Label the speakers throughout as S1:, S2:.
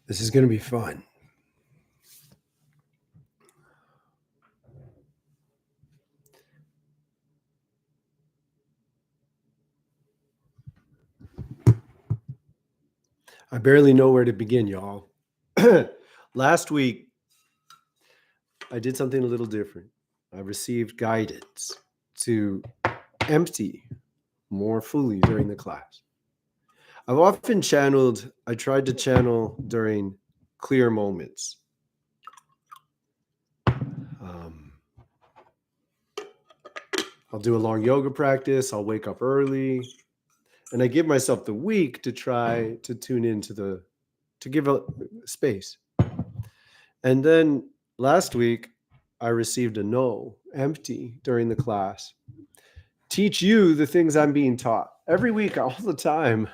S1: This is going to be fun. I barely know where to begin, y'all. Last week, I did something a little different. I received guidance to empty more fully during the class. I've often channeled, I tried to channel during clear moments. I'll do a long yoga practice, I'll wake up early, and I give myself the week to try to tune into to give a space. And then last week, I received a no, empty, during the class. Teach you the things I'm being taught. Every week, all the time,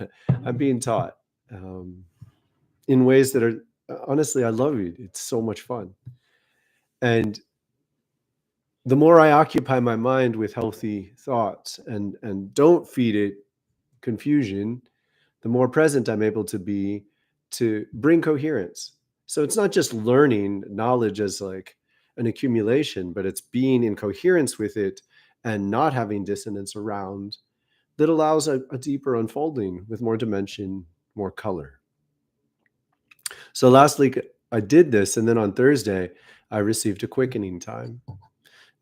S1: I'm being taught in ways that are, honestly, I love it. It's so much fun. And the more I occupy my mind with healthy thoughts and don't feed it confusion, the more present I'm able to be to bring coherence. So it's not just learning knowledge as like an accumulation, but it's being in coherence with it and not having dissonance around that allows a deeper unfolding with more dimension, more color. So last week I did this, and then on Thursday I received a quickening time.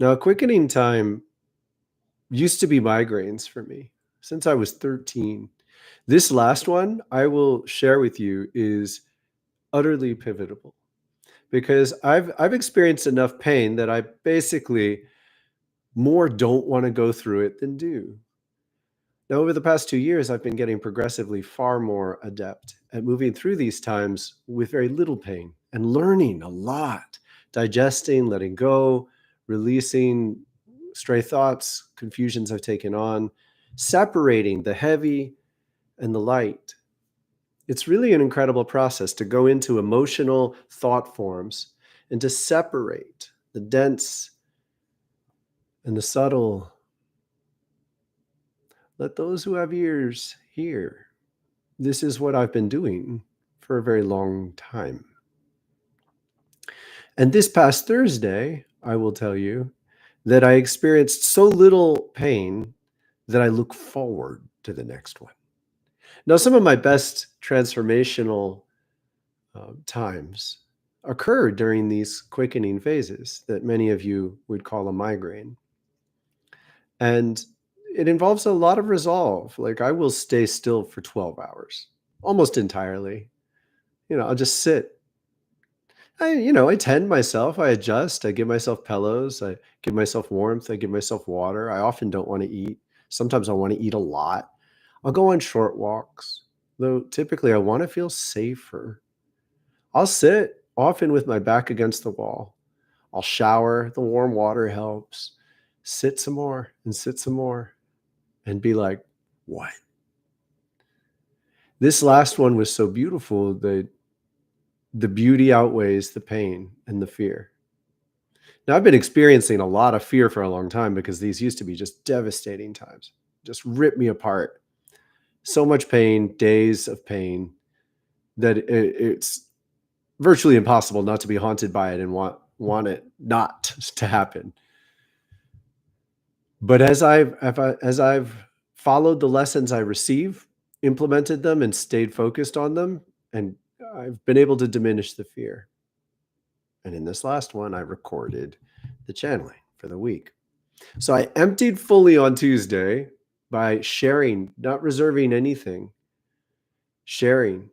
S1: Now, a quickening time used to be migraines for me since I was 13. This last one I will share with you is utterly pivotal because I've experienced enough pain that I basically more don't want to go through it than do. Now, over the past 2 years, I've been getting progressively far more adept at moving through these times with very little pain and learning a lot, digesting, letting go, releasing stray thoughts, confusions I've taken on, separating the heavy and the light. It's really an incredible process to go into emotional thought forms and to separate the dense and the subtle. Let those who have ears hear. This is what I've been doing for a very long time. And this past Thursday, I will tell you that I experienced so little pain that I look forward to the next one. Now, some of my best transformational times occur during these quickening phases that many of you would call a migraine. And it involves a lot of resolve. Like I will stay still for 12 hours, almost entirely. I'll just sit. I tend myself, I adjust, I give myself pillows, I give myself warmth, I give myself water. I often don't want to eat. Sometimes I want to eat a lot. I'll go on short walks, though typically I want to feel safer. I'll sit often with my back against the wall. I'll shower, the warm water helps. Sit some more and sit some more and be like, what? This last one was so beautiful that the beauty outweighs the pain and the fear. Now, I've been experiencing a lot of fear for a long time because these used to be just devastating times, just rip me apart. So much pain, days of pain, that it's virtually impossible not to be haunted by it and want it not to happen. But as I've followed the lessons I receive, implemented them, and stayed focused on them, and I've been able to diminish the fear. And in this last one, I recorded the channeling for the week. So I emptied fully on Tuesday by sharing, not reserving anything, sharing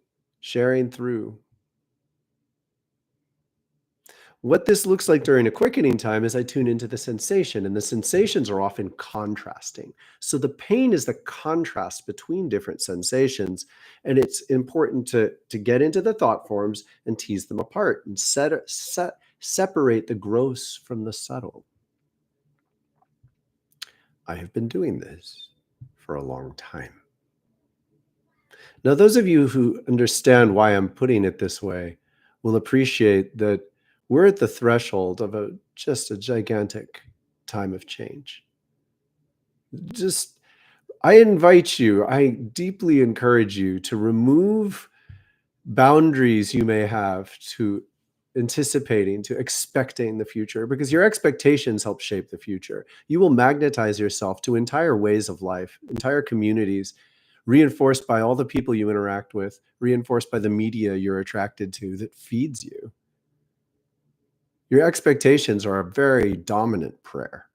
S1: through. What this looks like during a quickening time is I tune into the sensation, and the sensations are often contrasting. So the pain is the contrast between different sensations, and it's important to get into the thought forms and tease them apart and separate the gross from the subtle. I have been doing this for a long time. Now, those of you who understand why I'm putting it this way will appreciate that we're at the threshold of just a gigantic time of change. I invite you, I deeply encourage you to remove boundaries you may have to anticipating, to expecting the future, because your expectations help shape the future. You will magnetize yourself to entire ways of life, entire communities, reinforced by all the people you interact with, reinforced by the media you're attracted to that feeds you. Your expectations are a very dominant prayer.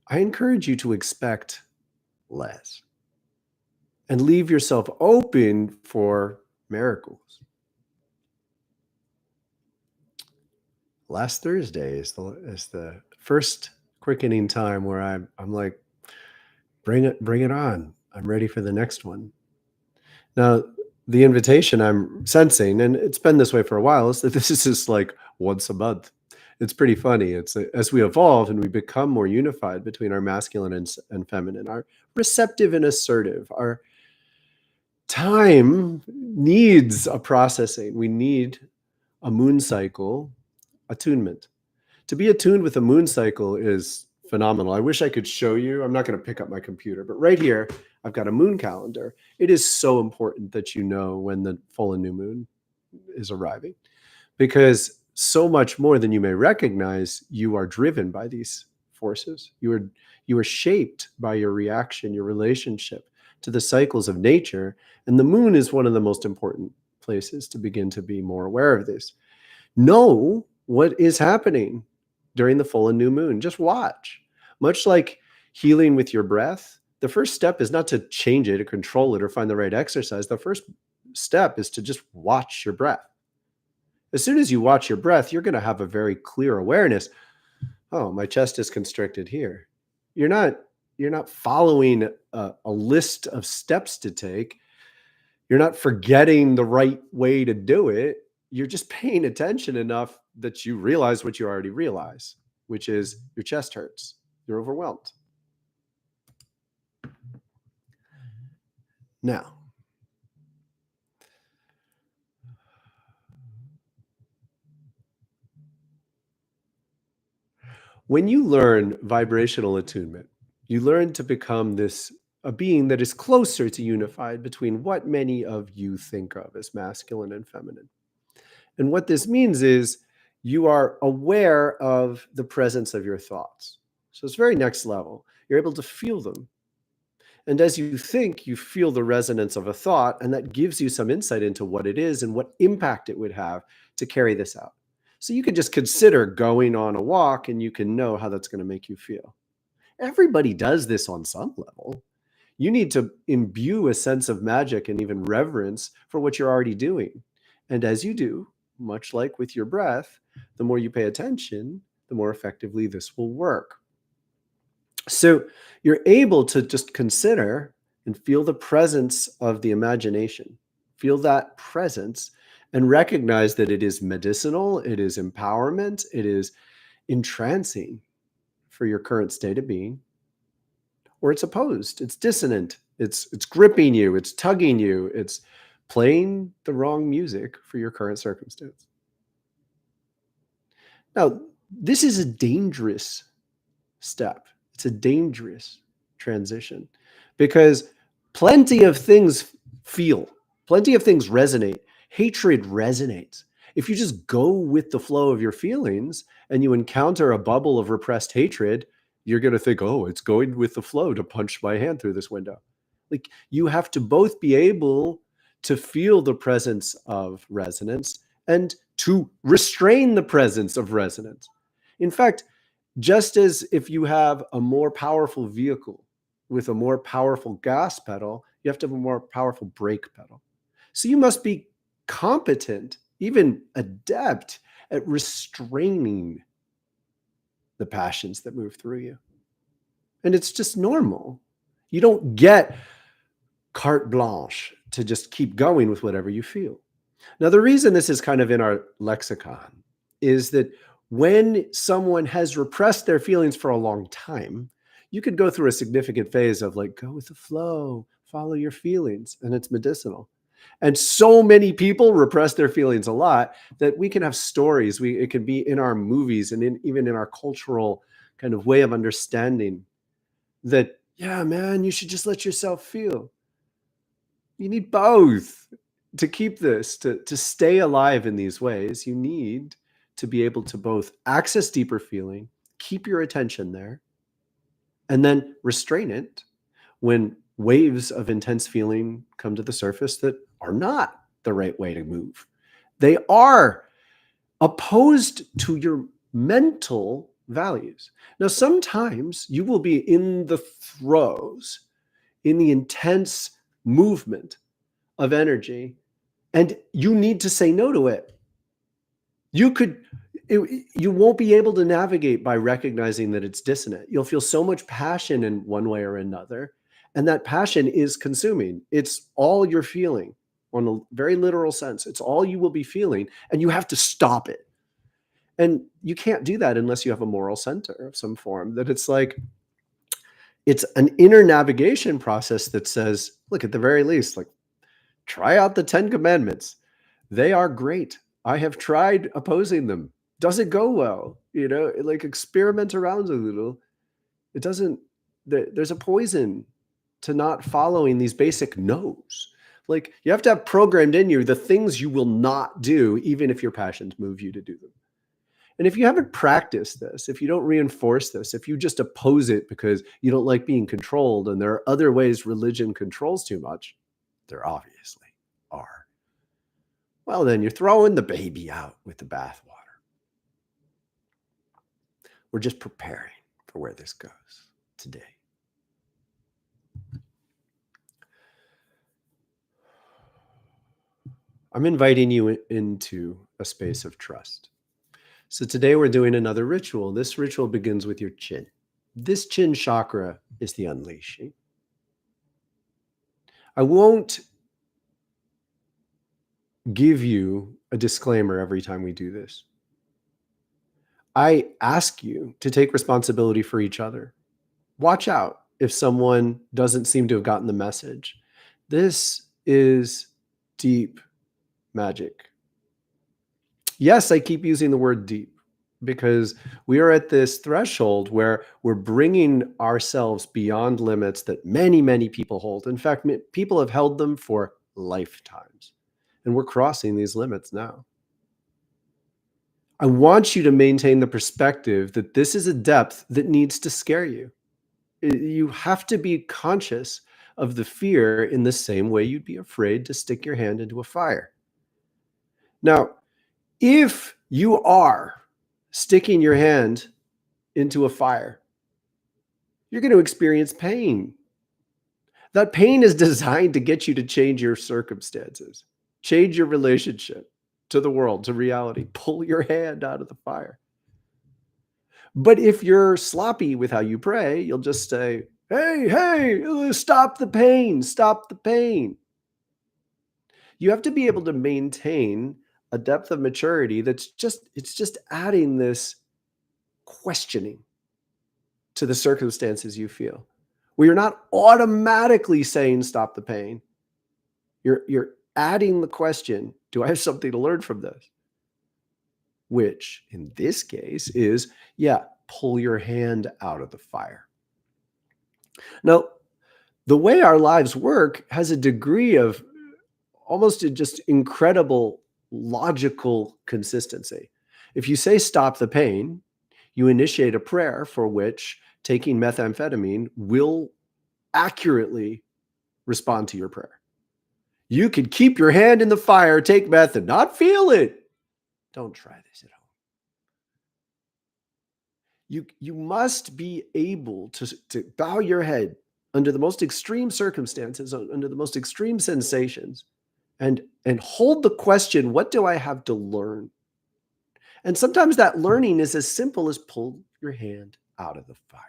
S1: I encourage you to expect less and leave yourself open for miracles. Last Thursday is the first quickening time where I'm like, bring it on. I'm ready for the next one. Now, the invitation I'm sensing, and it's been this way for a while, is that this is just like once a month. It's pretty funny. It's as we evolve and we become more unified between our masculine and feminine, our receptive and assertive, our time needs a processing. We need a moon cycle attunement. To be attuned with a moon cycle is phenomenal. I wish I could show you. I'm not going to pick up my computer, but right here, I've got a moon calendar. It is so important that you know when the full and new moon is arriving, because so much more than you may recognize, you are driven by these forces. You are shaped by your reaction, your relationship to the cycles of nature. And the moon is one of the most important places to begin to be more aware of this. Know what is happening during the full and new moon. Just watch. Much like healing with your breath, the first step is not to change it or control it or find the right exercise. The first step is to just watch your breath. As soon as you watch your breath, you're going to have a very clear awareness. Oh, my chest is constricted here. You're not following a list of steps to take. You're not forgetting the right way to do it. You're just paying attention enough that you realize what you already realize, which is your chest hurts. You're overwhelmed. Now, when you learn vibrational attunement, you learn to become a being that is closer to unified between what many of you think of as masculine and feminine. And what this means is you are aware of the presence of your thoughts. So it's very next level. You're able to feel them. And as you think, you feel the resonance of a thought, and that gives you some insight into what it is and what impact it would have to carry this out. So you could just consider going on a walk and you can know how that's going to make you feel. Everybody does this on some level. You need to imbue a sense of magic and even reverence for what you're already doing. And as you do, much like with your breath, the more you pay attention, the more effectively this will work. So you're able to just consider and feel the presence of the imagination, feel that presence, and recognize that it is medicinal, it is empowerment, it is entrancing for your current state of being, or it's opposed, it's dissonant, it's gripping you, it's tugging you, it's playing the wrong music for your current circumstance. Now, this is a dangerous step. It's a dangerous transition because plenty of things plenty of things resonate. Hatred resonates. If you just go with the flow of your feelings and you encounter a bubble of repressed hatred, you're going to think, oh, it's going with the flow to punch my hand through this window. Like, you have to both be able to feel the presence of resonance and to restrain the presence of resonance. In fact, just as if you have a more powerful vehicle with a more powerful gas pedal, you have to have a more powerful brake pedal. So you must be competent, even adept at restraining the passions that move through you. And it's just normal. You don't get carte blanche to just keep going with whatever you feel. Now, the reason this is kind of in our lexicon is that when someone has repressed their feelings for a long time, you could go through a significant phase of like, go with the flow, follow your feelings, and it's medicinal. And so many people repress their feelings a lot that we can have stories. It can be in our movies and even in our cultural kind of way of understanding that, yeah, man, you should just let yourself feel. You need both to keep this, to stay alive in these ways. You need to be able to both access deeper feeling, keep your attention there, and then restrain it when waves of intense feeling come to the surface that are not the right way to move. They are opposed to your mental values. Now, sometimes you will be in the throes, in the intense movement of energy, and you need to say no to it. You won't be able to navigate by recognizing that it's dissonant. You'll feel so much passion in one way or another, and that passion is consuming. It's all you're feeling on a very literal sense. It's all you will be feeling, and you have to stop it. And you can't do that unless you have a moral center of some form, that it's like, it's an inner navigation process that says, look, at the very least, like, try out the 10 commandments. They are great. I have tried opposing them. Does it go well? Like, experiment around a little. It doesn't, there's a poison to not following these basic no's. Like, you have to have programmed in you the things you will not do, even if your passions move you to do them. And if you haven't practiced this, if you don't reinforce this, if you just oppose it because you don't like being controlled, and there are other ways religion controls too much, there obviously are, well, then you're throwing the baby out with the bathwater. We're just preparing for where this goes today. I'm inviting you into a space of trust. So today we're doing another ritual. This ritual begins with your chin. This chin chakra is the unleashing. I won't give you a disclaimer every time we do this. I ask you to take responsibility for each other. Watch out if someone doesn't seem to have gotten the message. This is deep magic. Yes, I keep using the word deep because we are at this threshold where we're bringing ourselves beyond limits that many, many people hold. In fact, people have held them for lifetimes, and we're crossing these limits now. I want you to maintain the perspective that this is a depth that needs to scare you. You have to be conscious of the fear in the same way you'd be afraid to stick your hand into a fire. Now, if you are sticking your hand into a fire, you're going to experience pain. That pain is designed to get you to change your circumstances, change your relationship to the world, to reality, pull your hand out of the fire. But if you're sloppy with how you pray, you'll just say, hey, stop the pain, stop the pain. You have to be able to maintain a depth of maturity it's just adding this questioning to the circumstances you feel, where you're not automatically saying stop the pain. You're adding the question, do I have something to learn from this? Which in this case is, pull your hand out of the fire. Now, the way our lives work has a degree of almost just incredible logical consistency. If you say stop the pain, you initiate a prayer for which taking methamphetamine will accurately respond to your prayer. You could keep your hand in the fire, take meth, and not feel it. Don't try this at home. You must be able to bow your head under the most extreme circumstances, under the most extreme sensations, and hold the question, what do I have to learn? And sometimes that learning is as simple as pull your hand out of the fire.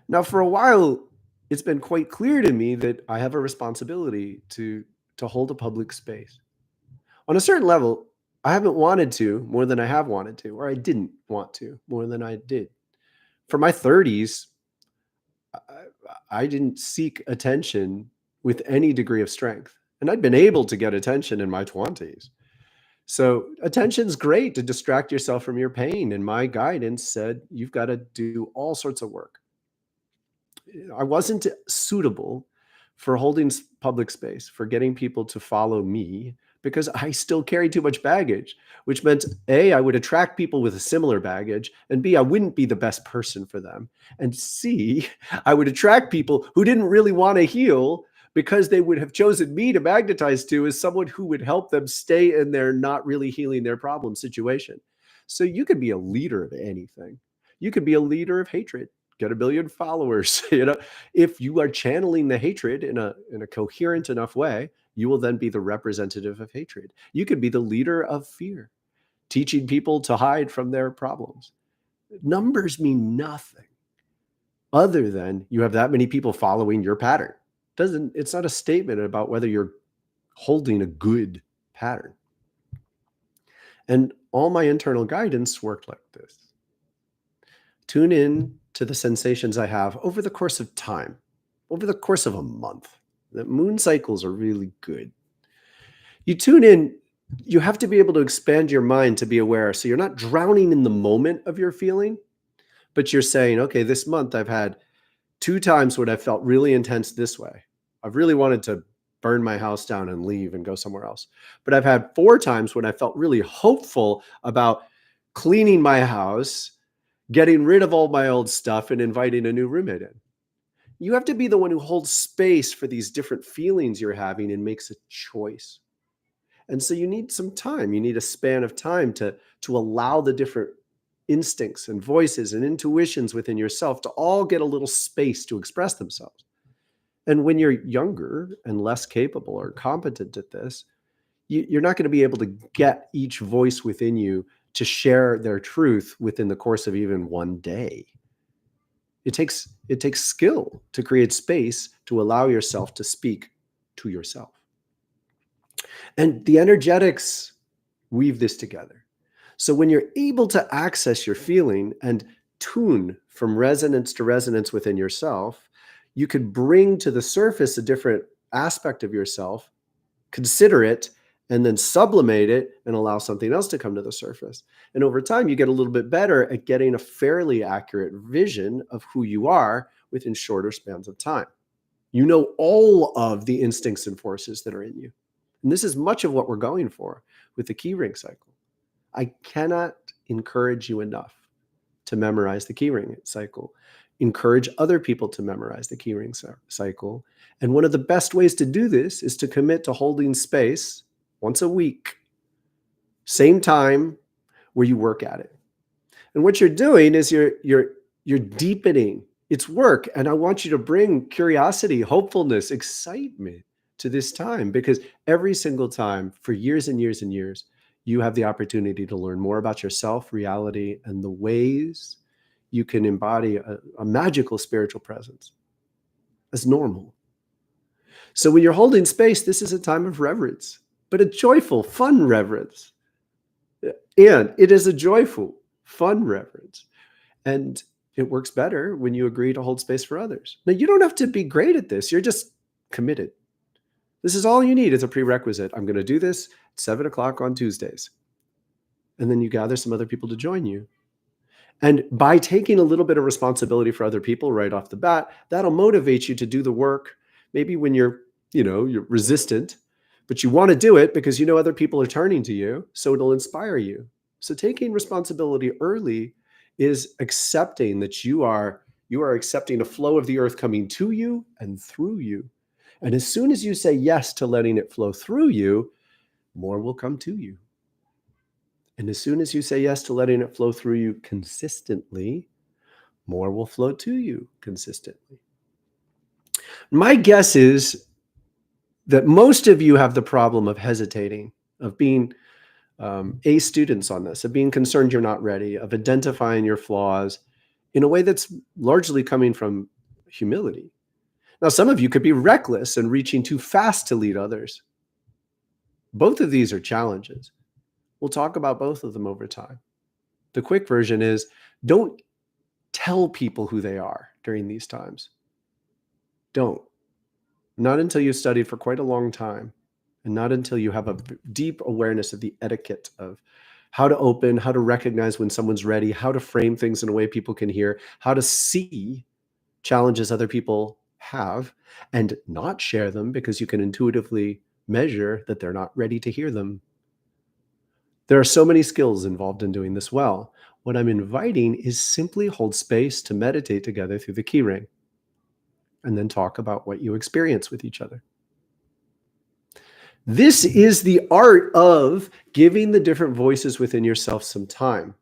S1: Now, for a while, it's been quite clear to me that I have a responsibility to hold a public space. On a certain level, I haven't wanted to more than I have wanted to, or I didn't want to more than I did. For my 30s, I didn't seek attention with any degree of strength. And I'd been able to get attention in my 20s. So attention's great to distract yourself from your pain. And my guidance said, you've got to do all sorts of work. I wasn't suitable for holding public space, for getting people to follow me, because I still carry too much baggage, which meant A, I would attract people with a similar baggage, and B, I wouldn't be the best person for them. And C, I would attract people who didn't really want to heal because they would have chosen me to magnetize to as someone who would help them stay in their not really healing their problem situation. So you could be a leader of anything. You could be a leader of hatred, get 1 billion followers. If you are channeling the hatred in a coherent enough way, you will then be the representative of hatred. You could be the leader of fear, teaching people to hide from their problems. Numbers mean nothing other than you have that many people following your pattern. It's not a statement about whether you're holding a good pattern. And all my internal guidance worked like this. Tune in to the sensations I have over the course of time, over the course of a month. The moon cycles are really good. You tune in, you have to be able to expand your mind to be aware. So you're not drowning in the moment of your feeling, but you're saying, okay, this month I've had 2 times when I felt really intense this way. I've really wanted to burn my house down and leave and go somewhere else. But I've had 4 times when I felt really hopeful about cleaning my house, getting rid of all my old stuff, and inviting a new roommate in. You have to be the one who holds space for these different feelings you're having and makes a choice. And so you need some time. You need a span of time to allow the different instincts and voices and intuitions within yourself to all get a little space to express themselves. And when you're younger and less capable or competent at this, you're not going to be able to get each voice within you to share their truth within the course of even one day. It takes skill to create space to allow yourself to speak to yourself. And the energetics weave this together. So when you're able to access your feeling and tune from resonance to resonance within yourself, you could bring to the surface a different aspect of yourself, consider it, and then sublimate it and allow something else to come to the surface. And over time, you get a little bit better at getting a fairly accurate vision of who you are within shorter spans of time. You know all of the instincts and forces that are in you. And this is much of what we're going for with the key ring cycle. I cannot encourage you enough to memorize the key ring cycle. Encourage other people to memorize the key ring cycle. And one of the best ways to do this is to commit to holding space once a week, same time where you work at it. And what you're doing is you're deepening. It's work. And I want you to bring curiosity, hopefulness, excitement to this time, because every single time for years and years and years, you have the opportunity to learn more about yourself, reality, and the ways you can embody a magical spiritual presence as normal. So when you're holding space, this is a time of reverence, but a joyful, fun reverence. And it is a joyful, fun reverence. And it works better when you agree to hold space for others. Now, you don't have to be great at this. You're just committed. This is all you need as a prerequisite. I'm going to do this at 7 o'clock on Tuesdays. And then you gather some other people to join you. And by taking a little bit of responsibility for other people right off the bat, that'll motivate you to do the work. Maybe when you're resistant, but you want to do it because you know other people are turning to you, so it'll inspire you. So taking responsibility early is accepting that you are accepting a flow of the earth coming to you and through you. And as soon as you say yes to letting it flow through you, more will come to you. And as soon as you say yes to letting it flow through you consistently, more will flow to you consistently. My guess is that most of you have the problem of hesitating, of being A students on this, of being concerned you're not ready, of identifying your flaws in a way that's largely coming from humility. Now, some of you could be reckless and reaching too fast to lead others. Both of these are challenges. We'll talk about both of them over time. The quick version is, don't tell people who they are during these times. Don't. Not until you've studied for quite a long time and not until you have a deep awareness of the etiquette of how to open, how to recognize when someone's ready, how to frame things in a way people can hear, how to see challenges other people have and not share them because you can intuitively measure that they're not ready to hear them. There are so many skills involved in doing this well. What I'm inviting is simply hold space to meditate together through the key ring and then talk about what you experience with each other. This is the art of giving the different voices within yourself some time.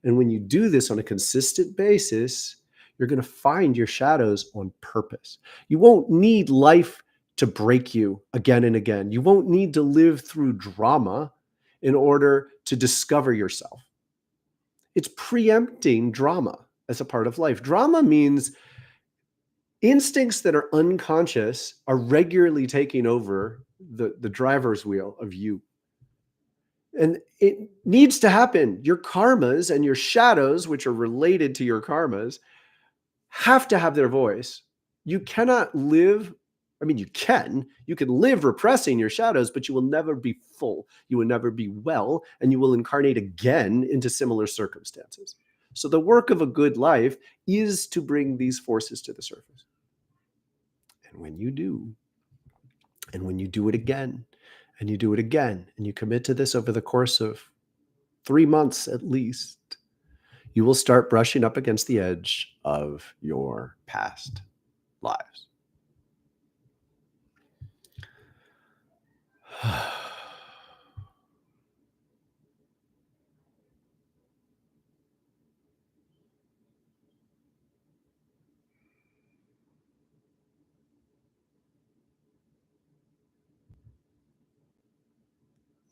S1: And when you do this on a consistent basis, you're going to find your shadows on purpose. You won't need life to break you again and again. You won't need to live through drama in order to discover yourself. It's preempting drama as a part of life. Drama means instincts that are unconscious are regularly taking over the driver's wheel of you. And it needs to happen. Your karmas and your shadows, which are related to your karmas, have to have their voice. You cannot live, you can live repressing your shadows, but you will never be full. You will never be well, and you will incarnate again into similar circumstances. So the work of a good life is to bring these forces to the surface. And when you do, and when you do it again, and you do it again, and you commit to this over the course of 3 months at least, you will start brushing up against the edge of your past lives.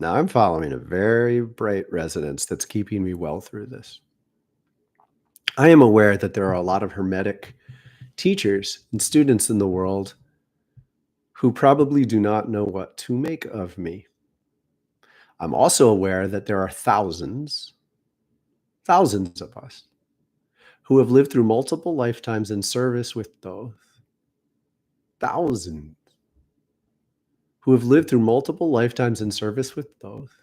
S1: Now I'm following a very bright resonance that's keeping me well through this. I am aware that there are a lot of hermetic teachers and students in the world who probably do not know what to make of me. I'm also aware that there are thousands of us who have lived through multiple lifetimes in service with Thoth. Thousands who have lived through multiple lifetimes in service with Thoth,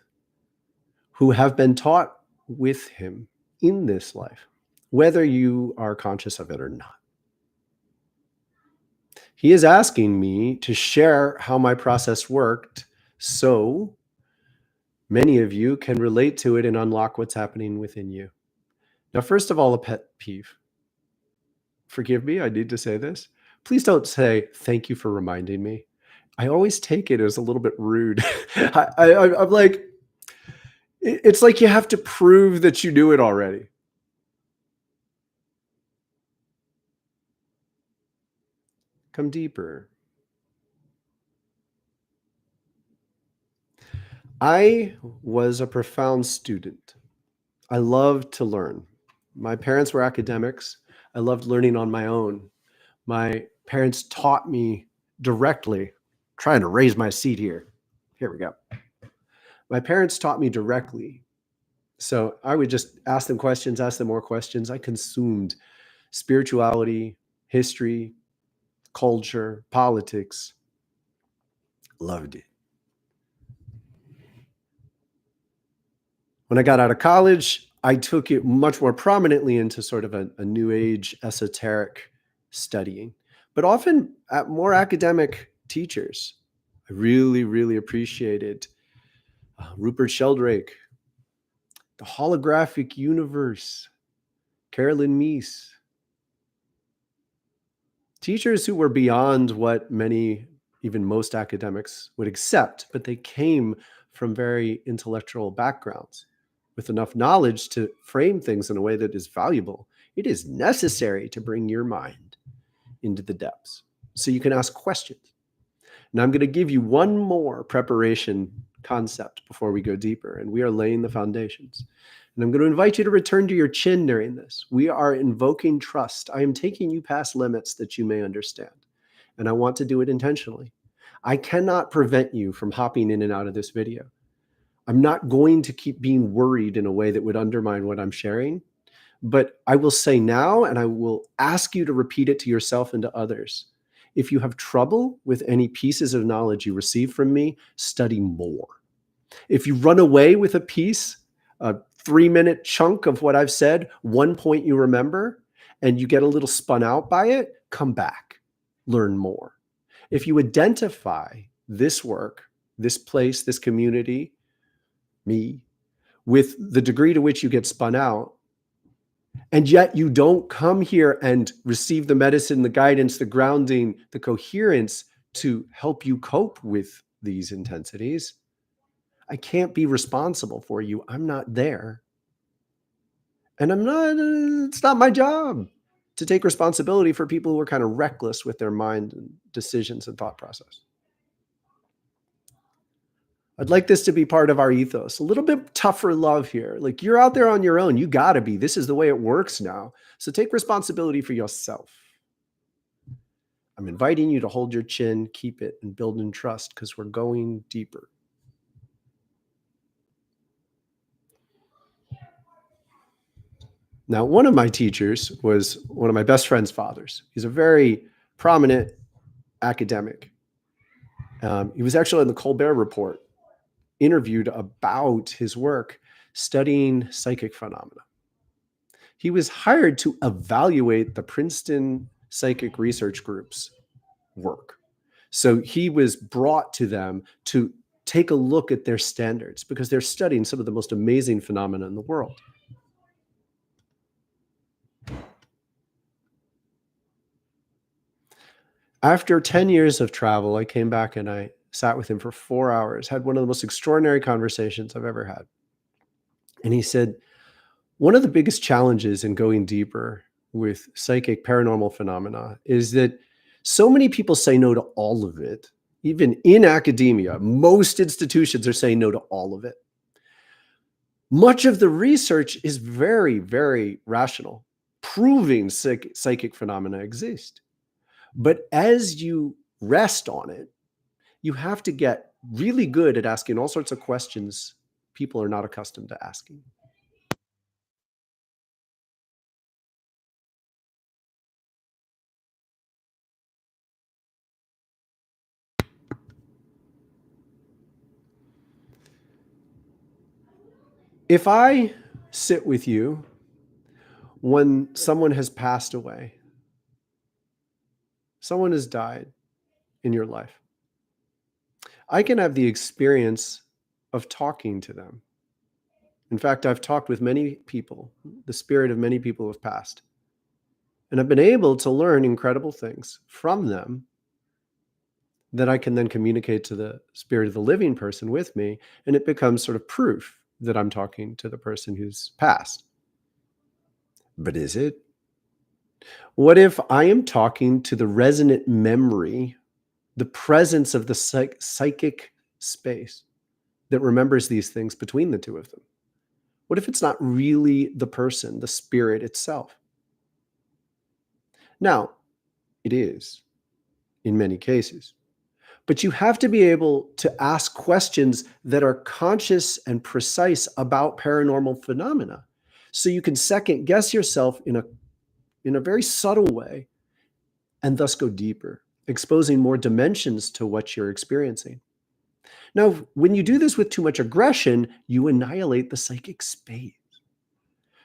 S1: who have been taught with him in this life, whether you are conscious of it or not. He is asking me to share how my process worked so many of you can relate to it and unlock what's happening within you. Now, first of all, a pet peeve. Forgive me, I need to say this. Please don't say, thank you for reminding me. I always take it as a little bit rude. I'm like, it's like you have to prove that you knew it already. Come deeper. I was a profound student. I loved to learn. My parents were academics. I loved learning on my own. My parents taught me directly, trying to raise my seat here. Here we go. My parents taught me directly. So I would just ask them questions, ask them more questions. I consumed spirituality, history, culture, politics. Loved it. When I got out of college, I took it much more prominently into sort of a new age esoteric studying, but often at more academic teachers. I really, really appreciated Rupert Sheldrake, the holographic universe, Carolyn Meese. Teachers who were beyond what many, even most academics would accept, but they came from very intellectual backgrounds with enough knowledge to frame things in a way that is valuable. It is necessary to bring your mind into the depths so you can ask questions. Now I'm going to give you one more preparation concept before we go deeper, and we are laying the foundations. And I'm going to invite you to return to your chin during this. We are invoking trust. I am taking you past limits that you may understand, and I want to do it intentionally. I cannot prevent you from hopping in and out of this video. I'm not going to keep being worried in a way that would undermine what I'm sharing, but I will say now, and I will ask you to repeat it to yourself and to others. If you have trouble with any pieces of knowledge you receive from me, study more. If you run away with a piece, a 3-minute chunk of what I've said, one point you remember, and you get a little spun out by it, come back, learn more. If you identify this work, this place, this community, me, with the degree to which you get spun out, and yet you don't come here and receive the medicine, the guidance, the grounding, the coherence to help you cope with these intensities, I can't be responsible for you. I'm not there. And it's not my job to take responsibility for people who are kind of reckless with their mind and decisions and thought process. I'd like this to be part of our ethos. A little bit tougher love here. Like, you're out there on your own. You got to be. This is the way it works now. So take responsibility for yourself. I'm inviting you to hold your chin, keep it, and build in trust, because we're going deeper. Now, one of my teachers was one of my best friend's fathers. He's a very prominent academic. He was actually in the Colbert Report, interviewed about his work studying psychic phenomena. He was hired to evaluate the Princeton Psychic Research Group's work. So he was brought to them to take a look at their standards, because they're studying some of the most amazing phenomena in the world. After 10 years of travel, I came back and I sat with him for 4 hours, had one of the most extraordinary conversations I've ever had. And he said, one of the biggest challenges in going deeper with psychic paranormal phenomena is that so many people say no to all of it. Even in academia, most institutions are saying no to all of it. Much of the research is very, very rational, proving psychic phenomena exist. But as you rest on it, you have to get really good at asking all sorts of questions people are not accustomed to asking. If I sit with you when someone has passed away, someone has died in your life, I can have the experience of talking to them. In fact, I've talked with many people, the spirit of many people who have passed, and I've been able to learn incredible things from them that I can then communicate to the spirit of the living person with me, and it becomes sort of proof that I'm talking to the person who's passed. But is it? What if I am talking to the resonant memory, the presence of the psychic space that remembers these things between the two of them? What if it's not really the person, the spirit itself? Now, it is in many cases, but you have to be able to ask questions that are conscious and precise about paranormal phenomena, so you can second guess yourself in a very subtle way, and thus go deeper, exposing more dimensions to what you're experiencing. Now, when you do this with too much aggression, you annihilate the psychic space.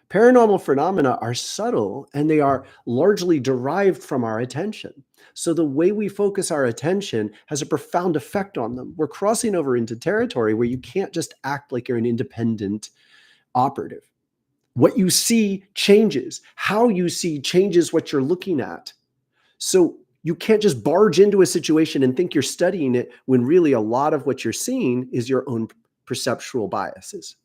S1: Paranormal phenomena are subtle, and they are largely derived from our attention. So the way we focus our attention has a profound effect on them. We're crossing over into territory where you can't just act like you're an independent operative. What you see changes. How you see changes what you're looking at. So you can't just barge into a situation and think you're studying it, when really a lot of what you're seeing is your own perceptual biases.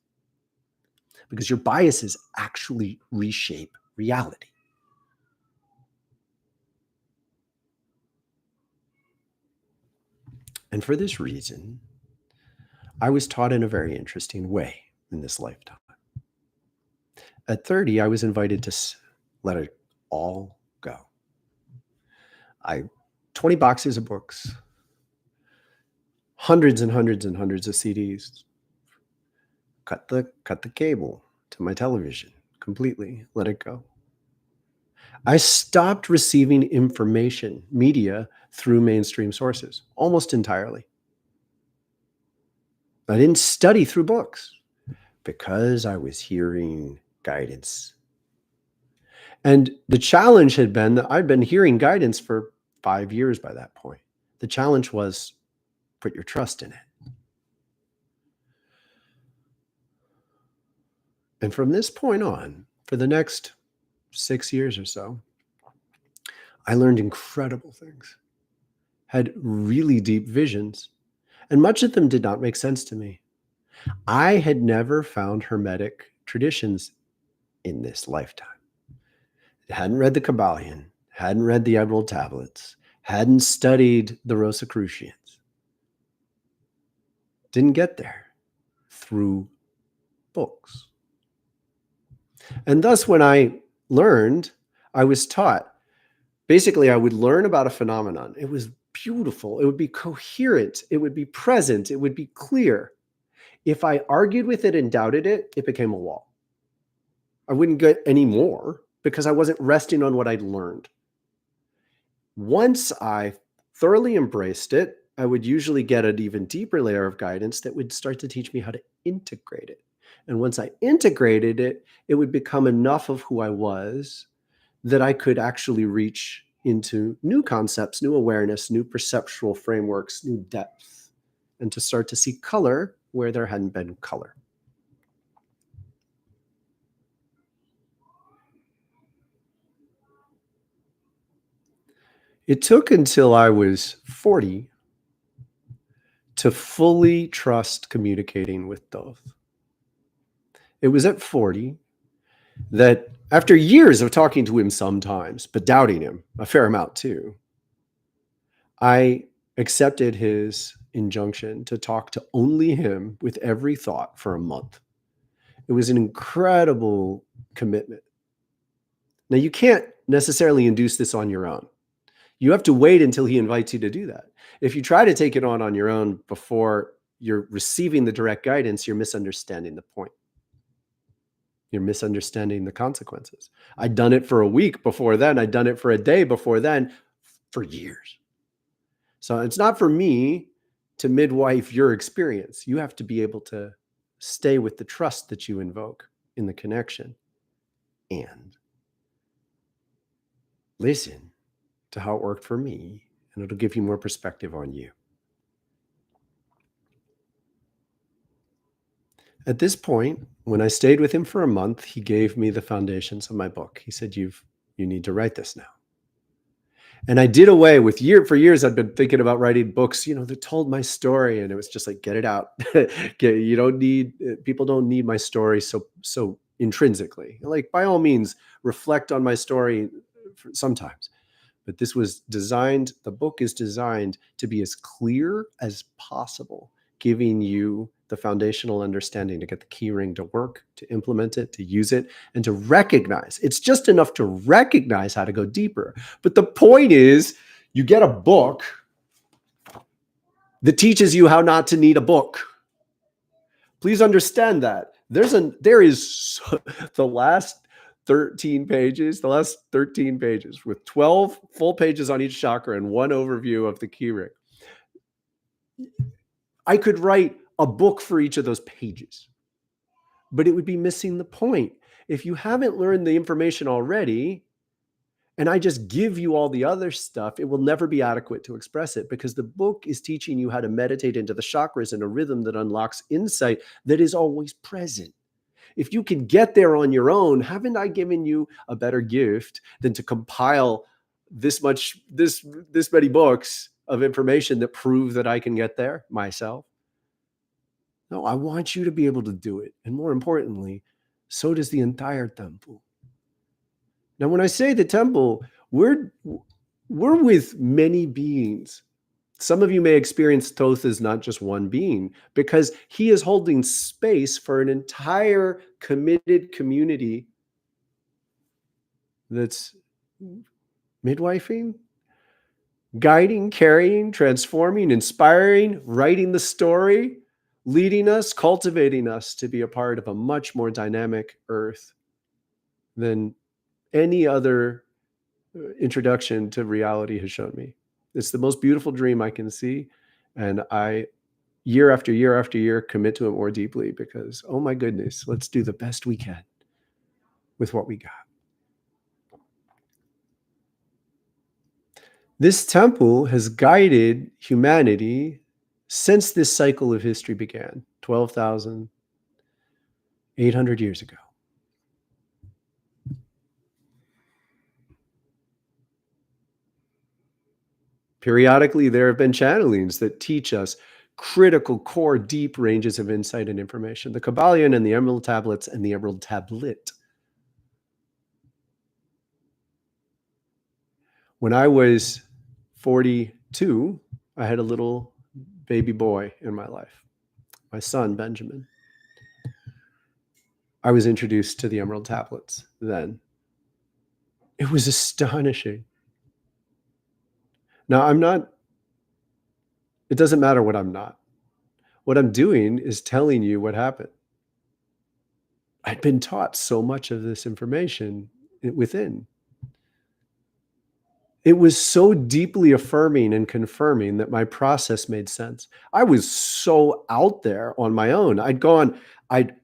S1: Because your biases actually reshape reality. And for this reason, I was taught in a very interesting way in this lifetime. At 30, I was invited to let it all go. 20 boxes of books, hundreds and hundreds and hundreds of CDs. Cut the cable to my television completely, let it go. I stopped receiving information, media, through mainstream sources almost entirely. I didn't study through books because I was hearing guidance. And the challenge had been that I'd been hearing guidance for 5 years by that point. The challenge was put your trust in it. And from this point on, for the next 6 years or so, I learned incredible things, had really deep visions, and much of them did not make sense to me. I had never found Hermetic traditions in this lifetime. Hadn't read the Kabbalion, hadn't read the Emerald Tablets, hadn't studied the Rosicrucians. Didn't get there through books. And thus, when I learned, I was taught. Basically, I would learn about a phenomenon. It was beautiful. It would be coherent. It would be present. It would be clear. If I argued with it and doubted it, it became a wall. I wouldn't get any more because I wasn't resting on what I'd learned. Once I thoroughly embraced it, I would usually get an even deeper layer of guidance that would start to teach me how to integrate it. And once I integrated it, it would become enough of who I was that I could actually reach into new concepts, new awareness, new perceptual frameworks, new depth, and to start to see color where there hadn't been color. It took until I was 40 to fully trust communicating with Thoth. It was at 40 that, after years of talking to him sometimes, but doubting him a fair amount too, I accepted his injunction to talk to only him with every thought for a month. It was an incredible commitment. Now, you can't necessarily induce this on your own. You have to wait until he invites you to do that. If you try to take it on your own before you're receiving the direct guidance, you're misunderstanding the point. You're misunderstanding the consequences. I'd done it for a week before then. I'd done it for a day before then, for years. So it's not for me to midwife your experience. You have to be able to stay with the trust that you invoke in the connection and listen to how it worked for me, and it'll give you more perspective on you. At this point, when I stayed with him for a month, he gave me the foundations of my book. He said, you need to write this now. And I did away with for years, I'd been thinking about writing books, that told my story. And it was just like, get it out. People don't need my story so intrinsically. Like, by all means, reflect on my story sometimes. But this was designed, the book is designed to be as clear as possible, giving you the foundational understanding to get the key ring to work, to implement it, to use it, and to recognize. It's just enough to recognize how to go deeper. But the point is, you get a book that teaches you how not to need a book. Please understand that. There is the last 13 pages with 12 full pages on each chakra and one overview of the key ring. I could write a book for each of those pages, but it would be missing the point. If you haven't learned the information already, and I just give you all the other stuff, it will never be adequate to express it, because the book is teaching you how to meditate into the chakras in a rhythm that unlocks insight that is always present. If you can get there on your own, haven't I given you a better gift than to compile this many books of information that prove that I can get there myself? No, I want you to be able to do it. And more importantly, so does the entire temple. Now, when I say the temple, we're with many beings. Some of you may experience Thoth as not just one being, because he is holding space for an entire committed community that's midwifing, guiding, carrying, transforming, inspiring, writing the story, leading us, cultivating us to be a part of a much more dynamic earth than any other introduction to reality has shown me. It's the most beautiful dream I can see. And I, year after year after year, commit to it more deeply because, oh my goodness, let's do the best we can with what we got. This temple has guided humanity since this cycle of history began 12,800 years ago. Periodically, there have been channelings that teach us critical, core, deep ranges of insight and information. The Kabbalion and the Emerald Tablets and the Emerald Tablet. When I was 42, I had a little baby boy in my life, my son, Benjamin. I was introduced to the Emerald Tablets then. It was astonishing. Now, it doesn't matter what I'm not. What I'm doing is telling you what happened. I'd been taught so much of this information within. It was so deeply affirming and confirming that my process made sense. I was so out there on my own. I'd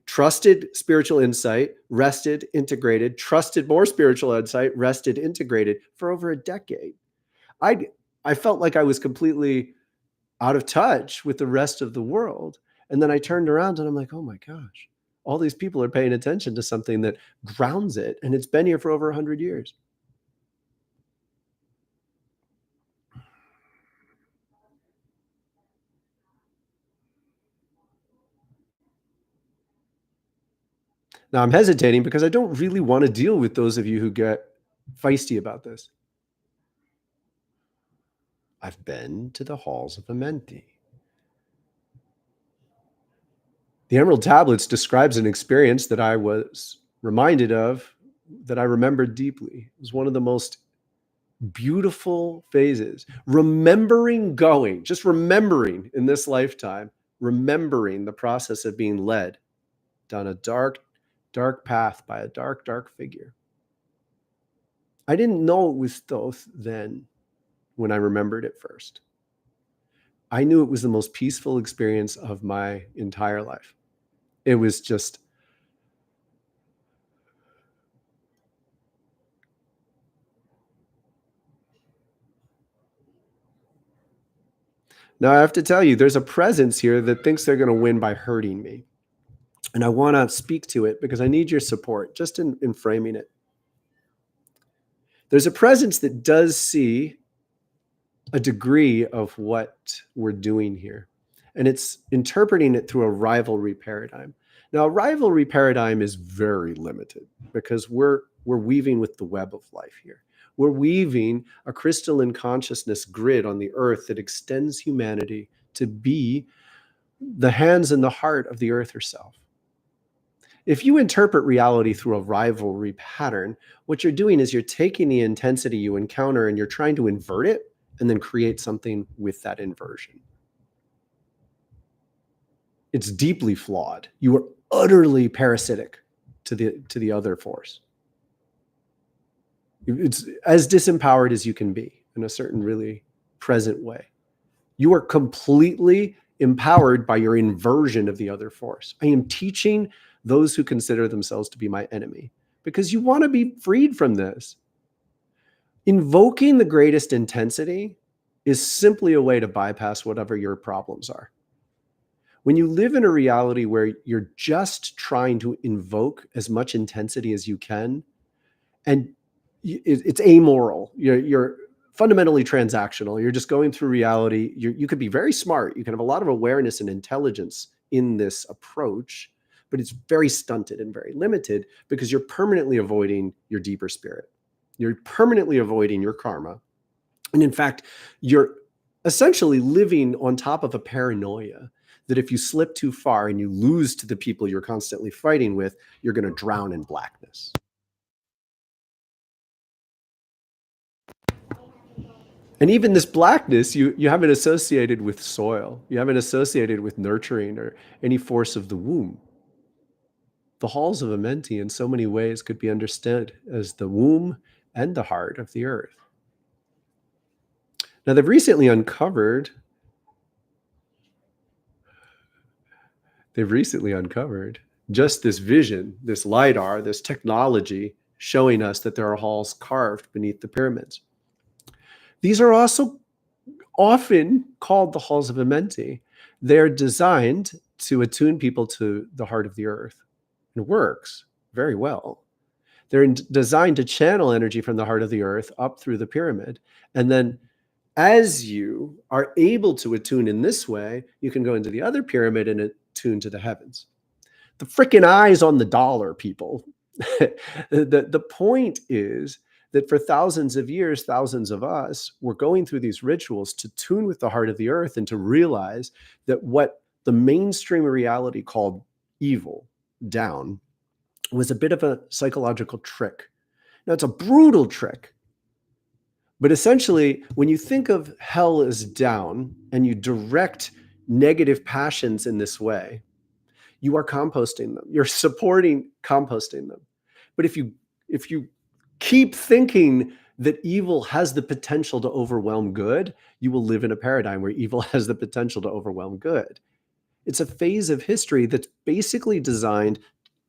S1: trusted spiritual insight, rested, integrated, trusted more spiritual insight, rested, integrated for over a decade. I felt like I was completely out of touch with the rest of the world. And then I turned around and I'm like, oh my gosh, all these people are paying attention to something that grounds it. And it's been here for over 100 years. Now I'm hesitating because I don't really want to deal with those of you who get feisty about this. I've been to the halls of Amenti. The Emerald Tablets describes an experience that I was reminded of, that I remembered deeply. It was one of the most beautiful phases. Just remembering in this lifetime, remembering the process of being led down a dark, dark path by a dark, dark figure. I didn't know it was Thoth then when I remembered it first. I knew it was the most peaceful experience of my entire life. It was just, now I have to tell you, there's a presence here that thinks they're going to win by hurting me. And I want to speak to it because I need your support just in framing it. There's a presence that does see a degree of what we're doing here. And it's interpreting it through a rivalry paradigm. Now, a rivalry paradigm is very limited because we're weaving with the web of life here. We're weaving a crystalline consciousness grid on the earth that extends humanity to be the hands and the heart of the earth herself. If you interpret reality through a rivalry pattern, what you're doing is you're taking the intensity you encounter and you're trying to invert it and then create something with that inversion. It's deeply flawed. You are utterly parasitic to the other force. It's as disempowered as you can be in a certain really present way. You are completely empowered by your inversion of the other force. I am teaching those who consider themselves to be my enemy because you want to be freed from this. Invoking the greatest intensity is simply a way to bypass whatever your problems are. When you live in a reality where you're just trying to invoke as much intensity as you can, and it's amoral, you're fundamentally transactional, you're just going through reality, you could be very smart, you can have a lot of awareness and intelligence in this approach, but it's very stunted and very limited because you're permanently avoiding your deeper spirit. You're permanently avoiding your karma. And in fact, you're essentially living on top of a paranoia that if you slip too far and you lose to the people you're constantly fighting with, you're going to drown in blackness. And even this blackness, you haven't associated with soil. You haven't associated with nurturing or any force of the womb. The halls of Amenti in so many ways could be understood as the womb and the heart of the earth. Now, they've recently uncovered just this vision, this LiDAR, this technology showing us that there are halls carved beneath the pyramids. These are also often called the halls of Amenti. They're designed to attune people to the heart of the earth. It works very well. They're designed to channel energy from the heart of the earth up through the pyramid. And then as you are able to attune in this way, you can go into the other pyramid and attune to the heavens. The freaking eyes on the dollar, people. The point is that for thousands of years, thousands of us were going through these rituals to tune with the heart of the earth and to realize that what the mainstream reality called evil, down, was a bit of a psychological trick. Now, it's a brutal trick. But essentially, when you think of hell as down and you direct negative passions in this way, you are composting them. You're supporting composting them. But if you keep thinking that evil has the potential to overwhelm good, you will live in a paradigm where evil has the potential to overwhelm good. It's a phase of history that's basically designed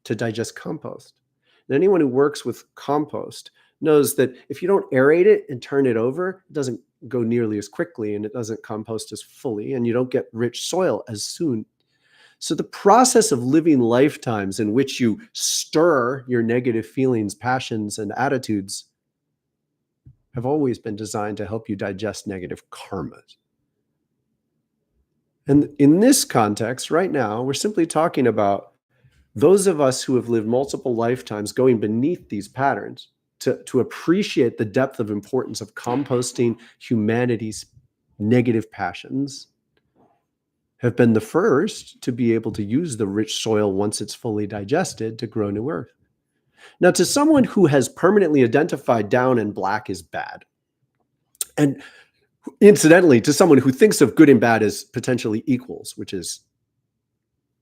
S1: to digest compost. And anyone who works with compost knows that if you don't aerate it and turn it over, it doesn't go nearly as quickly and it doesn't compost as fully, and you don't get rich soil as soon. So the process of living lifetimes in which you stir your negative feelings, passions, and attitudes have always been designed to help you digest negative karmas. And in this context, right now, we're simply talking about those of us who have lived multiple lifetimes going beneath these patterns to appreciate the depth of importance of composting humanity's negative passions, have been the first to be able to use the rich soil once it's fully digested to grow new earth. Now, to someone who has permanently identified down and black as bad, and incidentally, to someone who thinks of good and bad as potentially equals, which is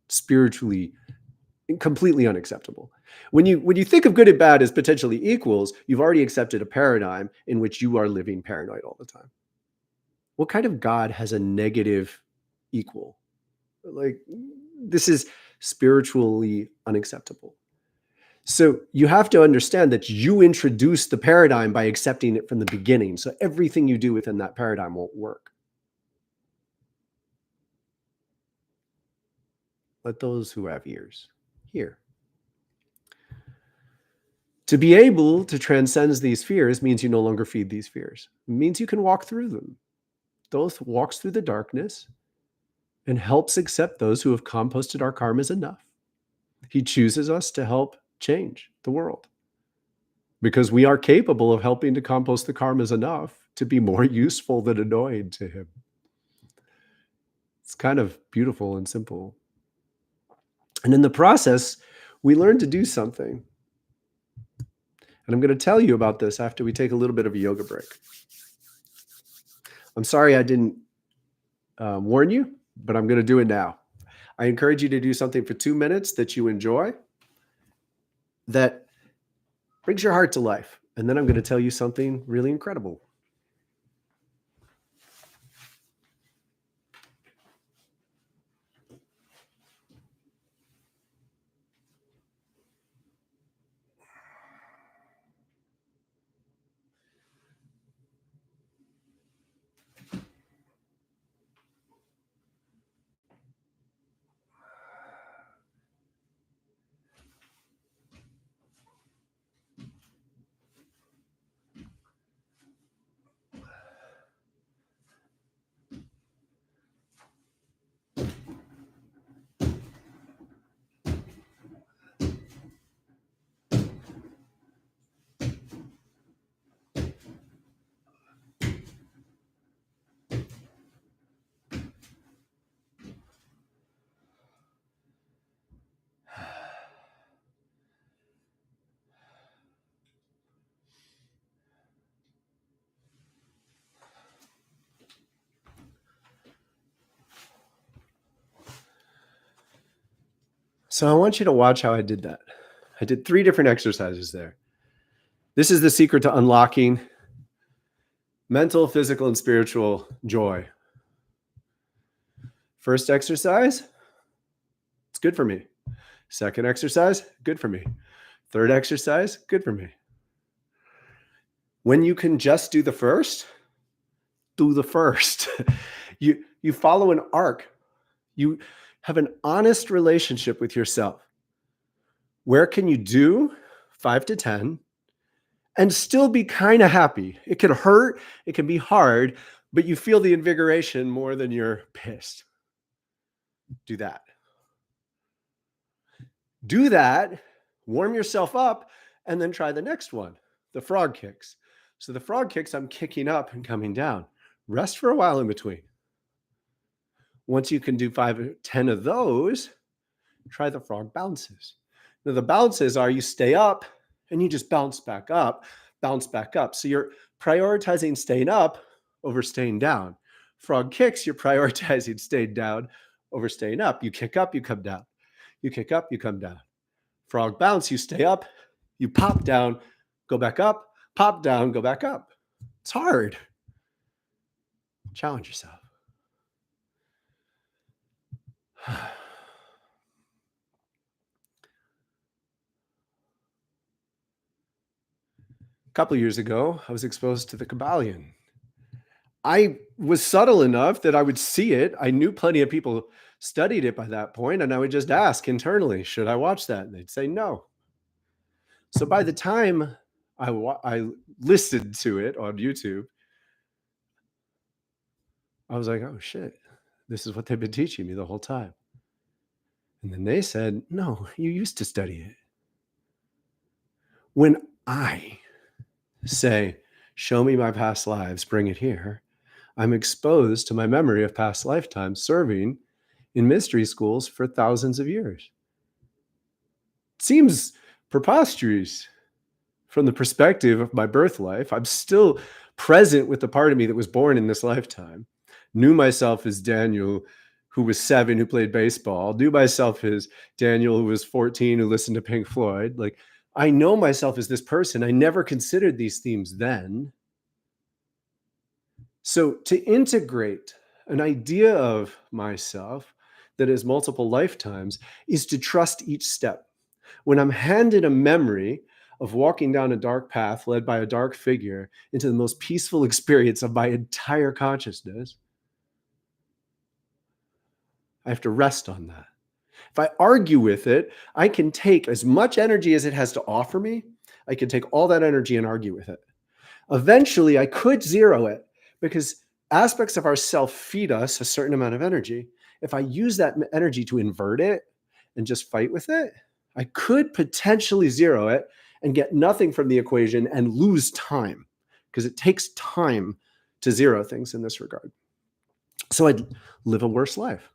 S1: spiritually completely unacceptable. When you think of good and bad as potentially equals, you've already accepted a paradigm in which you are living paranoid all the time. What kind of God has a negative equal? Like, this is spiritually unacceptable. So you have to understand that you introduce the paradigm by accepting it from the beginning. So everything you do within that paradigm won't work. Let those who have ears hear. To be able to transcend these fears means you no longer feed these fears. It means you can walk through them. Thoth walks through the darkness and helps accept those who have composted our karmas enough. He chooses us to help change the world because we are capable of helping to compost the karmas enough to be more useful than annoying to him. It's kind of beautiful and simple. And in the process, we learn to do something. And I'm going to tell you about this after we take a little bit of a yoga break. I'm sorry I didn't warn you, but I'm going to do it now. I encourage you to do something for 2 minutes that you enjoy, that brings your heart to life. And then I'm going to tell you something really incredible. So I want you to watch how I did that. I did 3 different exercises there. This is the secret to unlocking mental, physical, and spiritual joy. First exercise, it's good for me. Second exercise, good for me. Third exercise, good for me. When you can just do the first, do the first. You follow an arc. You have an honest relationship with yourself. Where can you do 5 to 10 and still be kind of happy? It can hurt, it can be hard, but you feel the invigoration more than you're pissed. Do that. Do that, warm yourself up, and then try the next one, the frog kicks. So the frog kicks, I'm kicking up and coming down. Rest for a while in between. Once you can do 5 or 10 of those, try the frog bounces. Now the bounces are you stay up and you just bounce back up. So you're prioritizing staying up over staying down. Frog kicks, you're prioritizing staying down over staying up. You kick up, you come down. You kick up, you come down. Frog bounce, you stay up, you pop down, go back up, pop down, go back up. It's hard. Challenge yourself. A couple of years ago, I was exposed to the Kabbalion. I was subtle enough that I would see it. I knew plenty of people studied it by that point, and I would just ask internally, should I watch that? And they'd say no. So by the time I listened to it on YouTube, I was like, oh shit, this is what they've been teaching me the whole time. And then they said, no, you used to study it. When I say, show me my past lives, bring it here, I'm exposed to my memory of past lifetimes serving in mystery schools for thousands of years. It seems preposterous from the perspective of my birth life. I'm still present with the part of me that was born in this lifetime, knew myself as Daniel, who was 7, who played baseball, knew myself as Daniel, who was 14, who listened to Pink Floyd. Like, I know myself as this person. I never considered these themes then. So to integrate an idea of myself that is multiple lifetimes is to trust each step. When I'm handed a memory of walking down a dark path led by a dark figure into the most peaceful experience of my entire consciousness, I have to rest on that. If I argue with it, I can take as much energy as it has to offer me. I can take all that energy and argue with it. Eventually, I could zero it because aspects of ourself feed us a certain amount of energy. If I use that energy to invert it and just fight with it, I could potentially zero it and get nothing from the equation and lose time, because it takes time to zero things in this regard. So I'd live a worse life.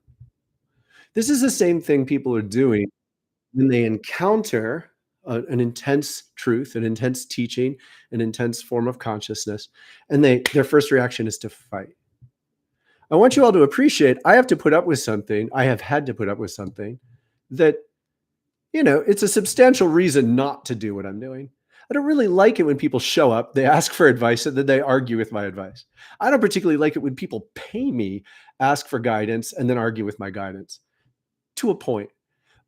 S1: This is the same thing people are doing when they encounter an intense truth, an intense teaching, an intense form of consciousness, and their first reaction is to fight. I want you all to appreciate, I have to put up with something, I have had to put up with something that, it's a substantial reason not to do what I'm doing. I don't really like it when people show up, they ask for advice, and then they argue with my advice. I don't particularly like it when people pay me, ask for guidance, and then argue with my guidance. To a point.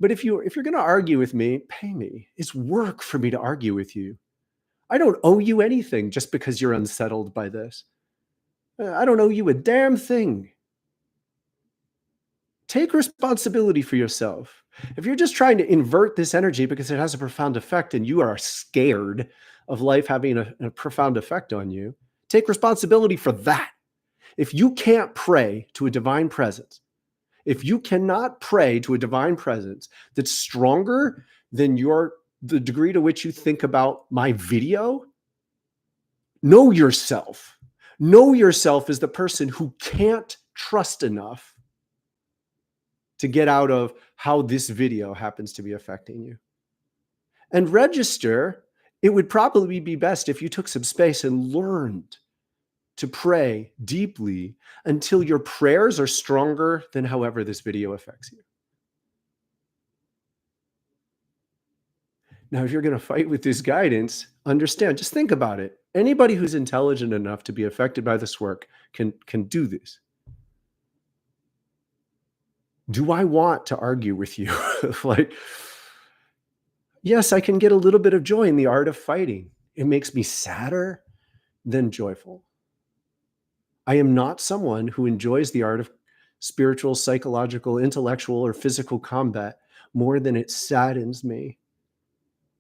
S1: But if you're going to argue with me, pay me. It's work for me to argue with you. I don't owe you anything just because you're unsettled by this. I don't owe you a damn thing. Take responsibility for yourself. If you're just trying to invert this energy because it has a profound effect and you are scared of life having a profound effect on you, take responsibility for that. If you can't pray to a divine presence, if you cannot pray to a divine presence that's stronger than the degree to which you think about my video, know yourself. Know yourself as the person who can't trust enough to get out of how this video happens to be affecting you. And register, it would probably be best if you took some space and learned to pray deeply until your prayers are stronger than however this video affects you. Now, if you're going to fight with this guidance, understand. Just think about it. Anybody who's intelligent enough to be affected by this work can do this. Do I want to argue with you? Like, yes, I can get a little bit of joy in the art of fighting. It makes me sadder than joyful. I am not someone who enjoys the art of spiritual, psychological, intellectual, or physical combat more than it saddens me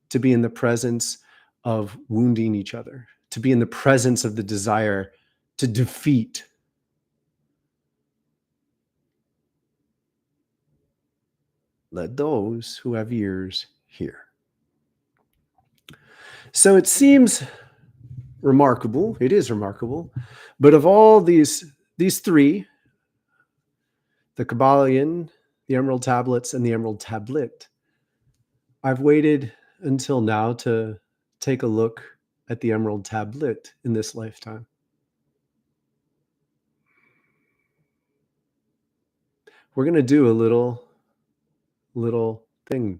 S1: to be in the presence of wounding each other, to be in the presence of the desire to defeat. Let those who have ears hear. So it seems remarkable, it is remarkable, but of all these three, the Kabbalion, the Emerald Tablets, and the Emerald Tablet, I've waited until now to take a look at the Emerald Tablet in this lifetime. We're going to do a little thing.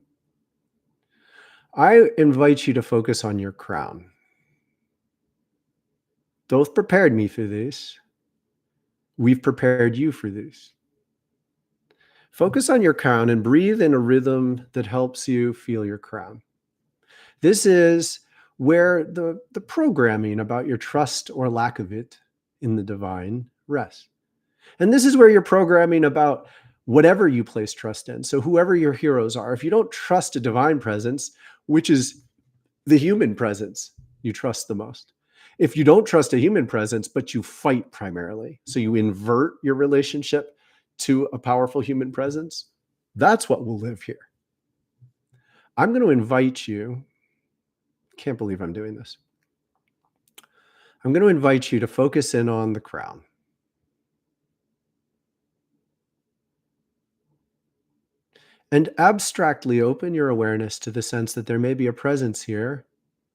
S1: I invite you to focus on your crown. Thoth prepared me for this. We've prepared you for this. Focus on your crown and breathe in a rhythm that helps you feel your crown. This is where the programming about your trust or lack of it in the divine rests. And this is where your programming about whatever you place trust in. So whoever your heroes are, if you don't trust a divine presence, which is the human presence you trust the most. If you don't trust a human presence, but you fight primarily, so you invert your relationship to a powerful human presence, that's what will live here. I'm going to invite you, can't believe I'm doing this. I'm going to invite you to focus in on the crown. And abstractly open your awareness to the sense that there may be a presence here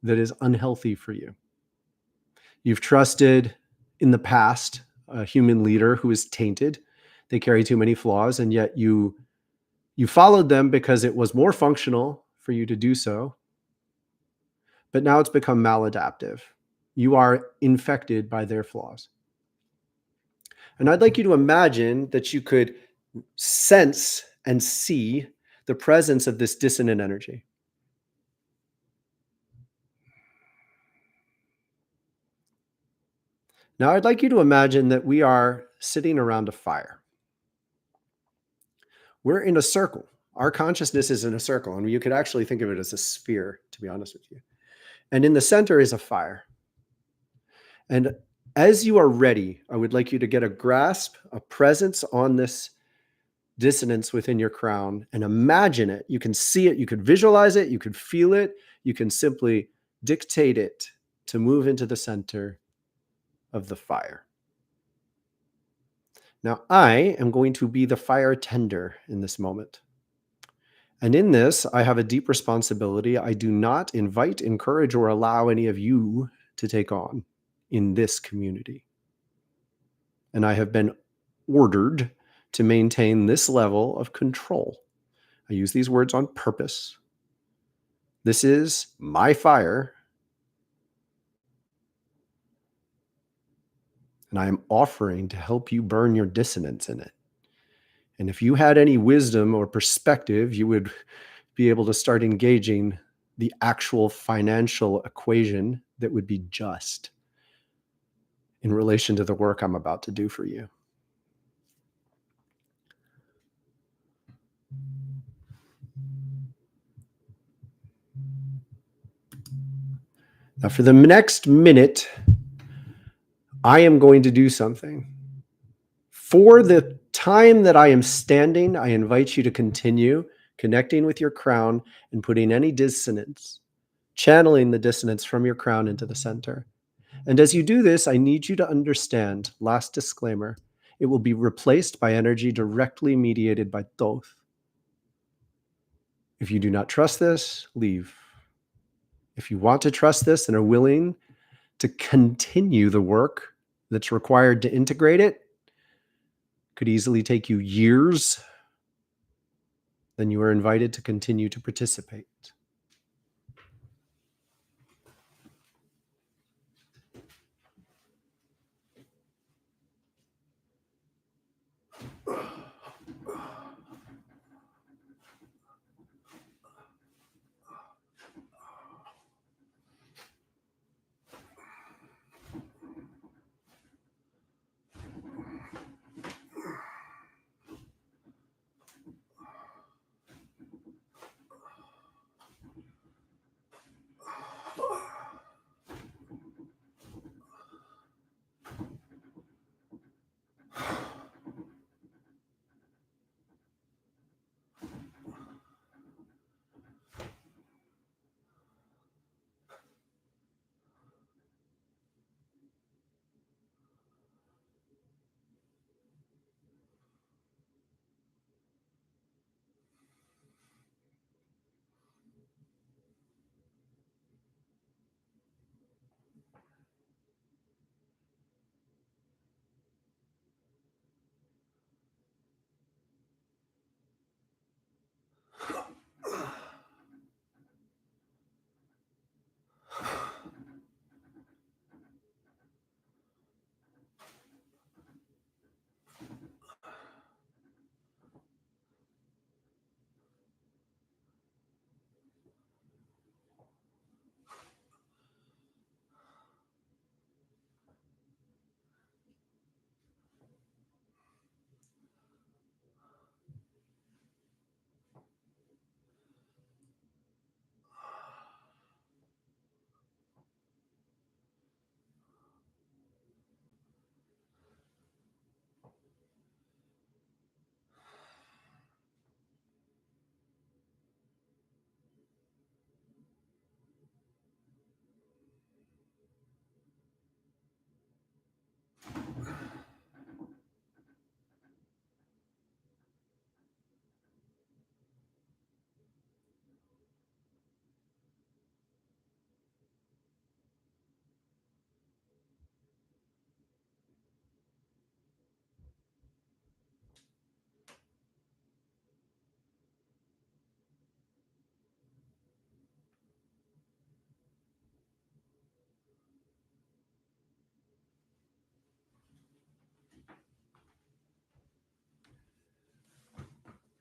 S1: that is unhealthy for you. You've trusted in the past a human leader who is tainted. They carry too many flaws, and yet you followed them because it was more functional for you to do so. But now it's become maladaptive. You are infected by their flaws. And I'd like you to imagine that you could sense and see the presence of this dissonant energy. Now, I'd like you to imagine that we are sitting around a fire. We're in a circle. Our consciousness is in a circle, and you could actually think of it as a sphere, to be honest with you. And in the center is a fire. And as you are ready, I would like you to get a grasp, a presence on this dissonance within your crown and imagine it. You can see it, you could visualize it, you could feel it, you can simply dictate it to move into the center of the fire. Now, I am going to be the fire tender in this moment. And in this, I have a deep responsibility I do not invite, encourage, or allow any of you to take on in this community. And I have been ordered to maintain this level of control. I use these words on purpose. This is my fire, and I am offering to help you burn your dissonance in it. And if you had any wisdom or perspective, you would be able to start engaging the actual financial equation that would be just in relation to the work I'm about to do for you. Now, for the next minute, I am going to do something. For the time that I am standing, I invite you to continue connecting with your crown and putting any dissonance, channeling the dissonance from your crown into the center. And as you do this, I need you to understand, last disclaimer, it will be replaced by energy directly mediated by Thoth. If you do not trust this, leave. If you want to trust this and are willing to continue the work that's required to integrate it, could easily take you years, then you are invited to continue to participate.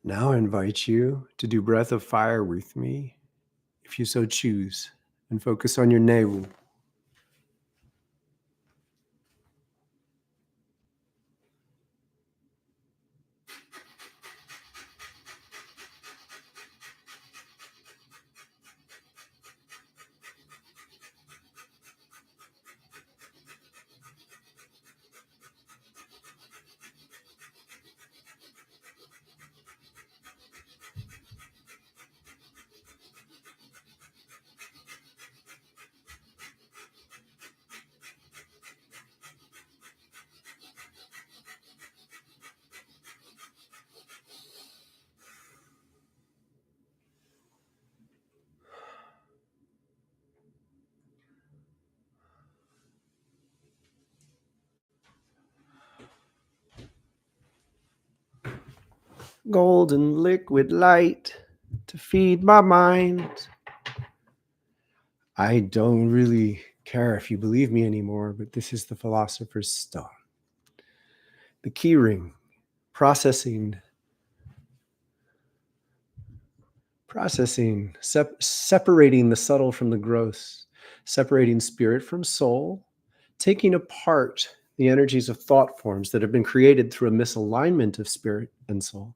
S1: Now I invite you to do breath of fire with me, if you so choose, and focus on your navel. Golden liquid light to feed my mind. I don't really care if you believe me anymore, but this is the Philosopher's Stone. The key ring, processing, separating the subtle from the gross, separating spirit from soul, taking apart the energies of thought forms that have been created through a misalignment of spirit and soul.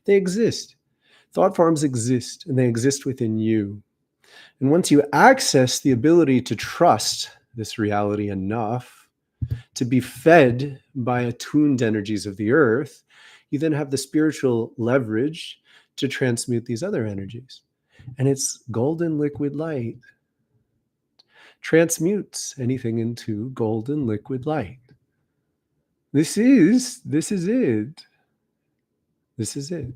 S1: They exist. Thought forms exist, and they exist within you. And once you access the ability to trust this reality enough to be fed by attuned energies of the earth, you then have the spiritual leverage to transmute these other energies. And it's golden liquid light transmutes anything into golden liquid light. This is it. This is it.